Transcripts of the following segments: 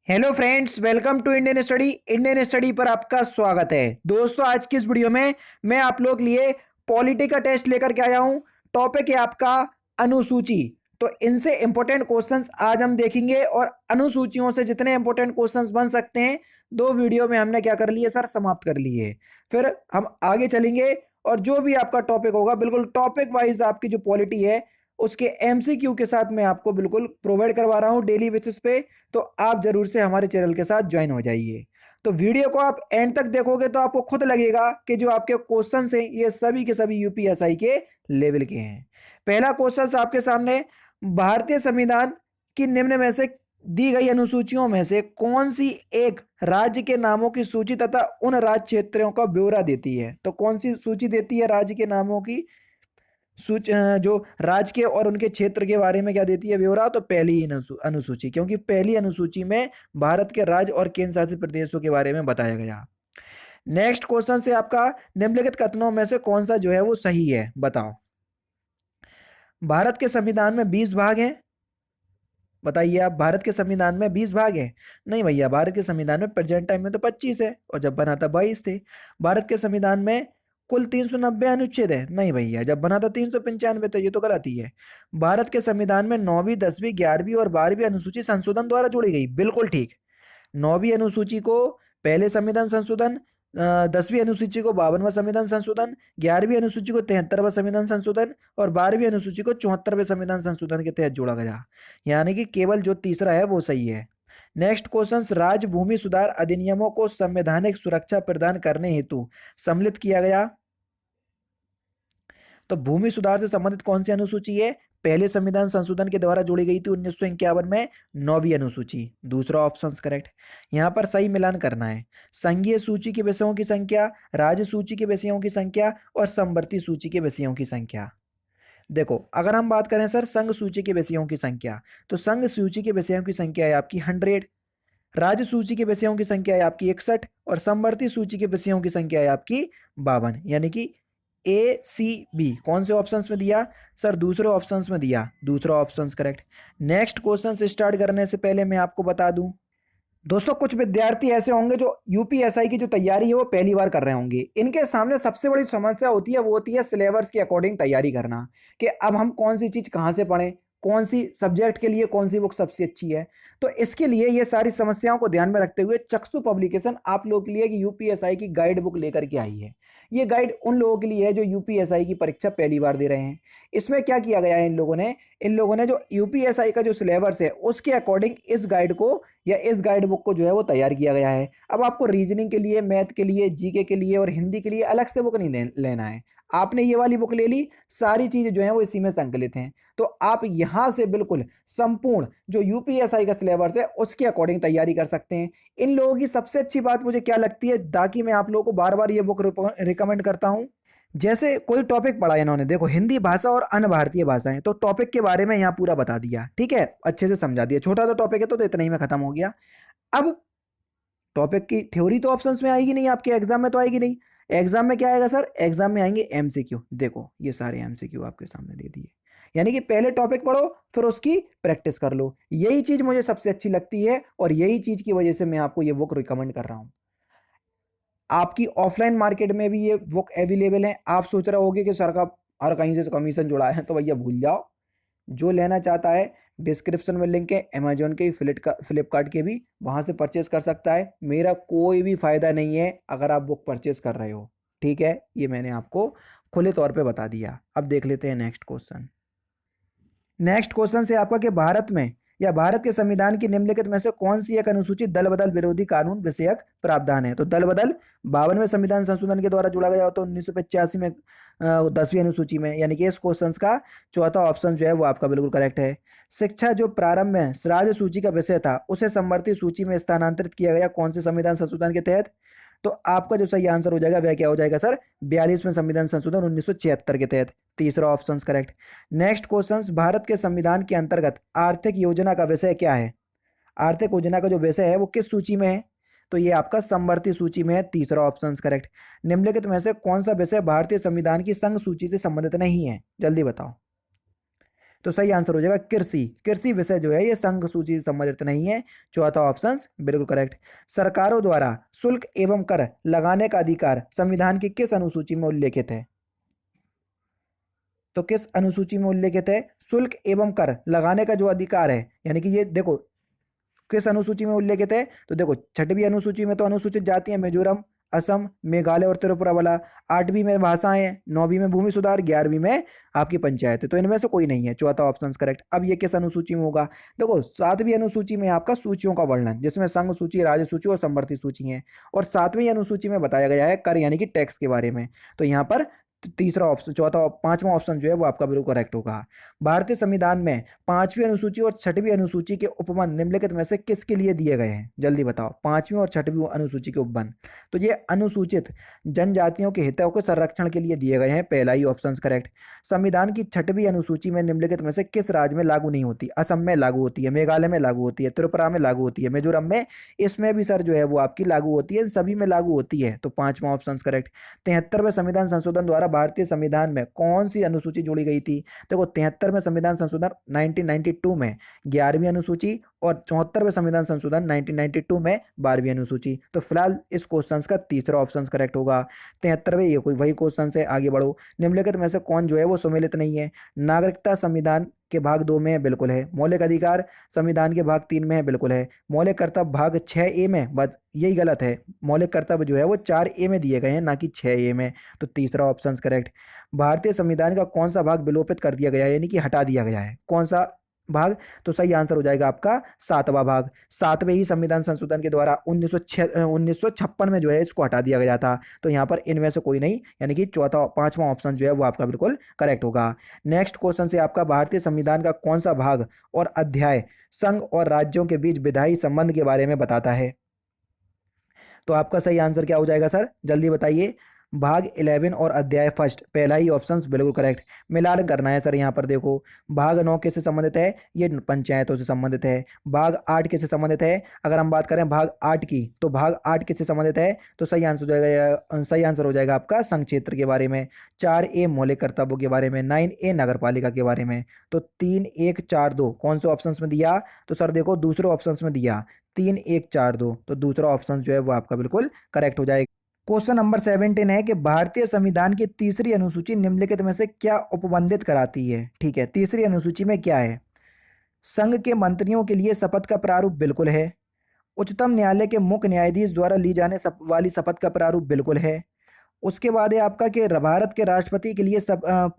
Hello friends, welcome to Indian study पर आपका स्वागत है। दोस्तों, आज की इस वीडियो में मैं आप लोग लिए पॉलिटी का टेस्ट लेकर के आया हूं। टॉपिक है आपका अनुसूची। तो इनसे इंपॉर्टेंट क्वेश्चंस आज हम देखेंगे और अनुसूचियों से जितने इंपॉर्टेंट क्वेश्चंस बन सकते हैं दो वीडियो में हमने क्या कर लिए सर, समाप्त कर लिए। फिर हम आगे चलेंगे और जो भी आपका टॉपिक होगा बिल्कुल टॉपिक वाइज आपकी जो पॉलिटी है उसके एमसीक्यू के साथ मैं आपको बिल्कुल प्रोवाइड करवा रहा हूं डेली बेसिस पे। तो आप जरूर से हमारे चैनल के साथ ज्वाइन हो जाइए। तो वीडियो को आप एंड तक देखोगे तो आपको खुद लगेगा कि जो आपके क्वेश्चन हैं ये सभी के सभी यूपीएसआई के लेवल के हैं। पहला क्वेश्चन आपके सामने, भारतीय संविधान की निम्न में से दी गई अनुसूचियों में से कौन सी एक राज्य के नामों की सूची तथा उन राज्य क्षेत्रों का ब्यौरा देती है? तो कौन सी सूची देती है राज्य के नामों की जो राज्य के और उनके क्षेत्र के बारे में क्या देती है ब्यौरा? तो पहली ही अनुसूची, क्योंकि पहली अनुसूची में भारत के राज्य और केंद्र शासित प्रदेशों के बारे में बताया गया। नेक्स्ट क्वेश्चन से आपका, निम्नलिखित कथनों में से कौन सा जो है वो सही है, बताओ। भारत के संविधान में 20 भाग हैं। बताइए आप, भारत के संविधान में 20 भाग हैं? नहीं भैया, भारत के संविधान में प्रेजेंट टाइम में तो 25 है और जब बना था 22 थे। भारत के संविधान में कुल 390 अनुच्छेद है? नहीं भैया, जब बना था 395, तो ये तो गलती है। भारत के संविधान में 9वीं 10वीं 11वीं और 12वीं अनुसूची संशोधन द्वारा जोड़ी गई, बिल्कुल ठीक। 9वीं अनुसूची को पहले संविधान संशोधन, 10वीं अनुसूची को 52वां संविधान संशोधन, 11वीं अनुसूची को 73वां संविधान संशोधन और 12वीं अनुसूची को 74वें संविधान संशोधन के तहत जोड़ा गया। यानी कि केवल जो तीसरा है वो सही है। नेक्स्ट क्वेश्चन, राज्य भूमि सुधार अधिनियमों को संवैधानिक सुरक्षा प्रदान करने हेतु सम्मिलित किया गया। तो भूमि सुधार से संबंधित कौन सी अनुसूची है? पहले संविधान संशोधन के द्वारा जोड़ी गई थी 1951 में 9वीं अनुसूची। दूसरा ऑप्शन करेक्ट। यहां पर सही मिलान करना है। संघीय सूची के विषयों की संख्या, राज्य सूची के विषयों की संख्या और समवर्ती सूची के विषयों की संख्या। देखो, अगर हम बात करें सर संघ सूची के विषयों की संख्या, तो संघ सूची के विषयों की संख्या है आपकी 100, राज्य सूची के विषयों की संख्या है आपकी 61 और समवर्ती सूची के विषयों की संख्या है आपकी 52। यानी कि ए सी बी कौन से ऑप्शंस में दिया सर? दूसरे ऑप्शंस में दिया। दूसरा ऑप्शन करेक्ट। नेक्स्ट क्वेश्चन से स्टार्ट करने से पहले मैं आपको बता दूं, दोस्तों कुछ विद्यार्थी ऐसे होंगे जो यूपीएसआई की जो तैयारी है वो पहली बार कर रहे होंगे। इनके सामने सबसे बड़ी समस्या होती है वो होती है सिलेबस के अकॉर्डिंग तैयारी करना, कि अब हम कौन सी चीज कहाँ से पढ़ें, कौन सी सब्जेक्ट के लिए कौन सी बुक सबसे अच्छी है। तो इसके लिए ये सारी समस्याओं को ध्यान में रखते हुए चक्षु पब्लिकेशन आप लोग के लिए एक यूपीएसआई की गाइड बुक लेकर के आई है। ये गाइड उन लोगों के लिए है जो यूपीएसआई की परीक्षा पहली बार दे रहे हैं। इसमें क्या किया गया है, इन लोगों ने जो यूपीएसआई का जो सिलेबस है उसके अकॉर्डिंग इस गाइड को या इस गाइड बुक को जो है वो तैयार किया गया है। अब आपको रीजनिंग के लिए, मैथ के लिए, जीके के लिए और हिंदी के लिए अलग से बुक नहीं लेना है। आपने ये वाली बुक ले ली, सारी चीजें जो है वो इसी में संकलित हैं। तो आप यहां से बिल्कुल संपूर्ण जो यूपीएसआई का सिलेबस है उसके अकॉर्डिंग तैयारी कर सकते हैं। इन लोगों की सबसे अच्छी बात मुझे क्या लगती है, ताकि मैं आप लोगों को बार बार ये बुक रिकमेंड करता हूं। जैसे कोई टॉपिक पढ़ा इन्होंने, देखो हिंदी भाषा और अन्य भारतीय भाषाएं, तो टॉपिक के बारे में यहाँ पूरा बता दिया, ठीक है, अच्छे से समझा दिया। छोटा सा टॉपिक है तो इतना ही में खत्म हो गया। अब टॉपिक की थ्योरी तो ऑप्शंस में आएगी नहीं, आपके एग्जाम में तो आएगी नहीं। एग्जाम में क्या आएगा सर? एग्जाम में आएंगे एमसीक्यू। देखो ये सारे एमसीक्यू आपके सामने दे दिए। यानी कि पहले टॉपिक पढ़ो फिर उसकी प्रैक्टिस कर लो। यही चीज मुझे सबसे अच्छी लगती है और यही चीज की वजह से मैं आपको ये बुक रिकमेंड कर रहा हूं। आपकी ऑफलाइन मार्केट में भी ये बुक अवेलेबल है। आप सोच रहे होगे कि सर का हर कहीं से कमीशन जुड़ा है, तो भैया भूल जाओ। जो लेना चाहता है डिस्क्रिप्शन में लिंक है अमेजोन के, फ्लिपकार्ट के भी, वहां से परचेस कर सकता है। मेरा कोई भी फायदा नहीं है अगर आप बुक परचेस कर रहे हो, ठीक है, ये मैंने आपको खुले तौर पे बता दिया। अब देख लेते हैं नेक्स्ट क्वेश्चन। नेक्स्ट क्वेश्चन से आपका कि भारत में या भारत के संविधान की निम्नलिखित में से कौन सी एक अनुसूचित दल बदल विरोधी कानून विषयक प्रावधान है? तो दल बदल 52वें संविधान संशोधन के द्वारा जोड़ा गया हो तो 1985 में 10वीं अनुसूची में। यानी कि इस क्वेश्चन का चौथा ऑप्शन जो है वो आपका बिल्कुल करेक्ट है। शिक्षा जो प्रारंभ में राज्य सूची का विषय था उसे समवर्ती सूची में स्थानांतरित किया गया कौन से संविधान संशोधन के तहत? तो आपका जो सही आंसर हो जाएगा वह क्या हो जाएगा सर? 42वें संविधान संशोधन 1976 के तहत। तीसरा option correct. Next question, Bharat के संविधान के अंतर्गत आर्थिक योजना का विषय क्या है? आर्थिक योजना का जो विषय है वो किस सूची में है? तो ये आपका समवर्ती सूची में है। तीसरा ऑप्शन करेक्ट। निम्नलिखित में से कौन सा विषय भारतीय संविधान की संघ सूची से संबंधित नहीं है? जल्दी बताओ। तो सही आंसर हो जाएगा कृषि। कृषि विषय जो है ये संघ सूची से संबंधित नहीं है। चौथा ऑप्शन बिल्कुल करेक्ट। सरकारों द्वारा शुल्क एवं कर लगाने का अधिकार संविधान की किस अनुसूची में उल्लेखित है? तो किस अनुसूची में उल्लेखित है? शुल्क एवं कर लगाने का जो अधिकार है, यानी कि ये देखो किस अनुसूची में उल्लेखित है? तो देखो छठवीं अनुसूची में तो अनुसूचित जाति है मिजोरम, असम, मेघालय और त्रिपुरा वाला। आठवीं में भाषाएं, नौवीं में भूमि सुधार, 11वीं में आपकी पंचायत है। तो इनमें से कोई नहीं है। चौथा ऑप्शन करेक्ट। अब ये किस अनुसूची में होगा? देखो 7वीं अनुसूची में आपका सूचियों का वर्णन, जिसमें संघ सूची, राज्य सूची और समवर्ती सूची है। और 7वीं अनुसूची में बताया गया है कर यानी कि टैक्स के बारे में। तो यहाँ पर तीसरा ऑप्शन, चौथा, पांचवा ऑप्शन जो है वो आपका बिल्कुल करेक्ट होगा। भारतीय संविधान में 5वीं अनुसूची और 6वीं अनुसूची के उपबंध निम्नलिखित में से किसके लिए दिए गए हैं? जल्दी बताओ। 5वीं और 6वीं अनुसूची के उपबंध, तो ये अनुसूचित जनजातियों के हितों के संरक्षण के लिए दिए गए हैं। पहला ही ऑप्शन करेक्ट। संविधान की 6वीं अनुसूची में निम्नलिखित में से किस राज्य में लागू नहीं होती? असम में लागू होती है, मेघालय में लागू होती है, त्रिपुरा में लागू होती है, मिजोरम में, इसमें भी सर जो है वो आपकी लागू होती है, सभी में लागू होती है। तो पांचवा ऑप्शन करेक्ट। 73वें संविधान संशोधन द्वारा भारतीय संविधान में कौन सी अनुसूची जोड़ी गई थी? देखो 73वें संविधान संशोधन 1992 में 11वीं अनुसूची और 74वें संविधान संशोधन 1992 में 12वीं अनुसूची। तो फिलहाल इस क्वेश्चन का तीसरा ऑप्शन करेक्ट होगा। 73वें ये कोई वही क्वेश्चन है। आगे बढ़ो। निम्नलिखित में से कौन जो है वो सम्मिलित नहीं है? नागरिकता संविधान के भाग 2 में है, बिल्कुल है। मौलिक अधिकार संविधान के भाग 3 में है, बिल्कुल है। मौलिक कर्तव्य भाग 6A में, बस यही गलत है। मौलिक कर्तव्य जो है वो 4A में दिए गए हैं, ना कि 6A में। तो तीसरा ऑप्शन करेक्ट। भारतीय संविधान का कौन सा भाग विलोपित कर दिया गया है, यानी कि हटा दिया गया है? कौन सा भाग? तो सही आंसर हो जाएगा आपका 7वां भाग। 7वें ही संविधान संशोधन के द्वारा 1956 में जो है इसको हटा दिया गया था। तो यहाँ पर इनमें से कोई नहीं, यानी कि चौथा, पांचवा ऑप्शन जो है वो आपका बिल्कुल करेक्ट होगा। नेक्स्ट क्वेश्चन से आपका भारतीय संविधान का कौन सा भाग और अध्याय संघ और राज्यों के बीच विधायी संबंध के बारे में बताता है? तो आपका सही आंसर क्या हो जाएगा सर? जल्दी बताइए। भाग 11 और अध्याय फर्स्ट, पहला ही ऑप्शन बिल्कुल करेक्ट। मिलान करना है सर। यहाँ पर देखो भाग 9 किससे संबंधित है? ये पंचायतों से संबंधित है। भाग 8 किससे संबंधित है? अगर हम बात करें भाग 8 की, तो भाग 8 किससे संबंधित है? तो सही आंसर हो जाएगा, सही आंसर हो जाएगा आपका संघ क्षेत्र के बारे में। 4A मौलिक कर्तव्यों के बारे में, 9A नगर पालिका के बारे में। तो 3, 1, 4, 2 कौन से ऑप्शन में दिया? तो सर देखो दूसरे ऑप्शन में दिया 3, 1, 4, 2। तो दूसरा ऑप्शन जो है वो आपका बिल्कुल करेक्ट हो जाएगा। क्वेश्चन नंबर 17 है कि भारतीय संविधान की तीसरी अनुसूची निम्नलिखित में से क्या उपबंधित कराती है? ठीक है, तीसरी अनुसूची में क्या है? संघ के मंत्रियों के लिए शपथ का प्रारूप, बिल्कुल है। उच्चतम न्यायालय के मुख्य न्यायाधीश द्वारा ली जाने वाली शपथ का प्रारूप, बिल्कुल है। उसके बाद है आपका कि भारत के राष्ट्रपति के लिए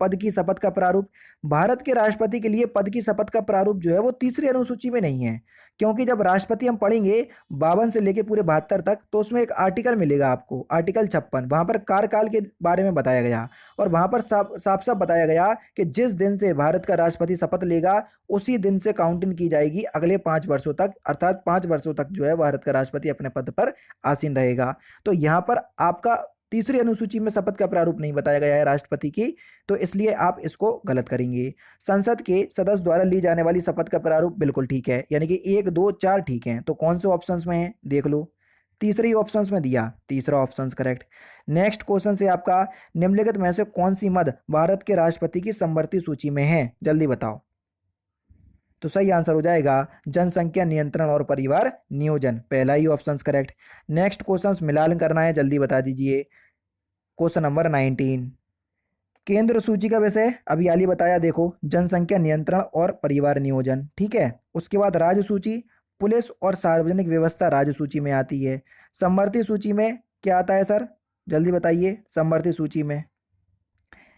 पद की शपथ का प्रारूप। भारत के राष्ट्रपति के लिए पद की शपथ का प्रारूप जो है वो तीसरी अनुसूची में नहीं है, क्योंकि जब राष्ट्रपति हम पढ़ेंगे 52 से लेके पूरे 72 तक, तो उसमें एक आर्टिकल मिलेगा आपको, आर्टिकल 56। वहां पर कार्यकाल के बारे में बताया गया, और वहां पर साफ साफ बताया गया कि जिस दिन से भारत का राष्ट्रपति शपथ लेगा उसी दिन से काउंटिंग की जाएगी अगले 5 वर्षों तक, अर्थात 5 वर्षों तक जो है भारत का राष्ट्रपति अपने पद पर आसीन रहेगा। तो यहाँ पर आपका तीसरी अनुसूची में शपथ का प्रारूप नहीं बताया गया है राष्ट्रपति की, तो इसलिए आप इसको गलत करेंगे। संसद के सदस्य द्वारा ली जाने वाली शपथ का प्रारूप, बिल्कुल ठीक है, यानी कि 1, 2, 4 ठीक है। तो कौन से ऑप्शंस में है देख लो, तीसरे ऑप्शंस में दिया, तीसरा ऑप्शन करेक्ट। नेक्स्ट क्वेश्चन से आपका निम्नलिखित में से कौन सी मद भारत के राष्ट्रपति की समवर्ती सूची में है? जल्दी बताओ। तो सही आंसर हो जाएगा जनसंख्या नियंत्रण और परिवार नियोजन, पहला ही ऑप्शन करेक्ट। नेक्स्ट क्वेश्चन मिलान करना है, जल्दी बता दीजिए। क्वेश्चन नंबर 19, केंद्र सूची का विषय अभी हाल ही बताया, देखो जनसंख्या नियंत्रण और परिवार नियोजन, ठीक है। उसके बाद राज्य सूची, पुलिस और सार्वजनिक व्यवस्था राज्य सूची में आती है। समवर्ती सूची में क्या आता है सर? जल्दी बताइए। समवर्ती सूची में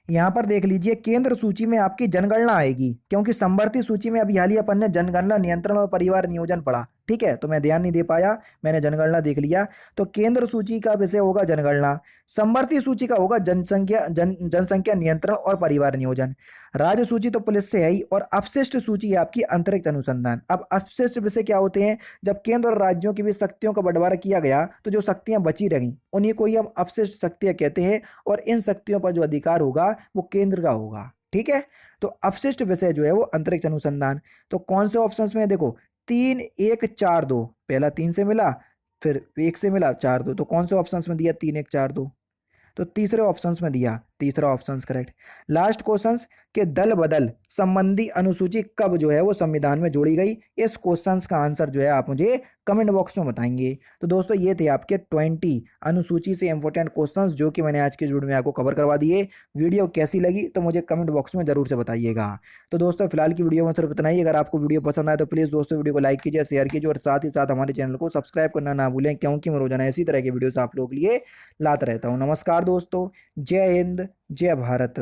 यहाँ पर देख लीजिए, केंद्र सूची में आपकी जनगणना आएगी, क्योंकि समवर्ती सूची में अभी हाल ही अपन ने जनगणना नियंत्रण और परिवार नियोजन पढ़ा, ठीक है, तो मैं ध्यान नहीं दे पाया, मैंने जनगणना देख लिया। तो केंद्र सूची का विषय होगा जनगणना, समवर्ती सूची का होगा जनसंख्या नियंत्रण और परिवार नियोजन। राज्य सूची तो पुलिस से है ही, और अपशिष्ट सूची है आपकी अंतरिक्ष अनुसंधान। अब अपशिष्ट विषय क्या होते हैं? जब केंद्र और राज्यों की भी शक्तियों का बंटवारा किया गया, तो जो शक्तियां बची रही उन्हीं को ही हम अपशिष्ट शक्तियां कहते हैं, और इन शक्तियों पर जो अधिकार होगा वो केंद्र का होगा, ठीक है। तो अपशिष्ट विषय जो है वो अंतरिक्ष अनुसंधान। तो कौन से ऑप्शंस में है? देखो 3, 1, 4, 2, पहला 3 से मिला, फिर 1 से मिला, 4, 2। तो कौन से ऑप्शंस में दिया 3, 1, 4, 2? तो तीसरे ऑप्शंस में दिया तीसरा ऑप्शन करेक्ट। लास्ट क्वेश्चन के दल बदल संबंधी अनुसूची कब जो है वो संविधान में जोड़ी गई, इस क्वेश्चन का आंसर जो है आप मुझे कमेंट बॉक्स में बताएंगे। तो दोस्तों ये थे आपके 20 अनुसूची से इंपॉर्टेंट क्वेश्चंस जो कि मैंने आज के वीडियो में आपको कवर करवा दिए। वीडियो कैसी लगी तो मुझे कमेंट बॉक्स में जरूर से बताइएगा। तो दोस्तों फिलहाल की वीडियो में सिर्फ इतना ही। अगर आपको वीडियो पसंद आए तो प्लीज़ दोस्तों वीडियो को लाइक कीजिए, शेयर कीजिए और साथ ही साथ हमारे चैनल को सब्सक्राइब करना ना भूलें, क्योंकि मैं रोजाना इसी तरह के वीडियोस आप लोगों के लिए लाता रहता हूँ। नमस्कार दोस्तों, जय हिंद, जय भारत।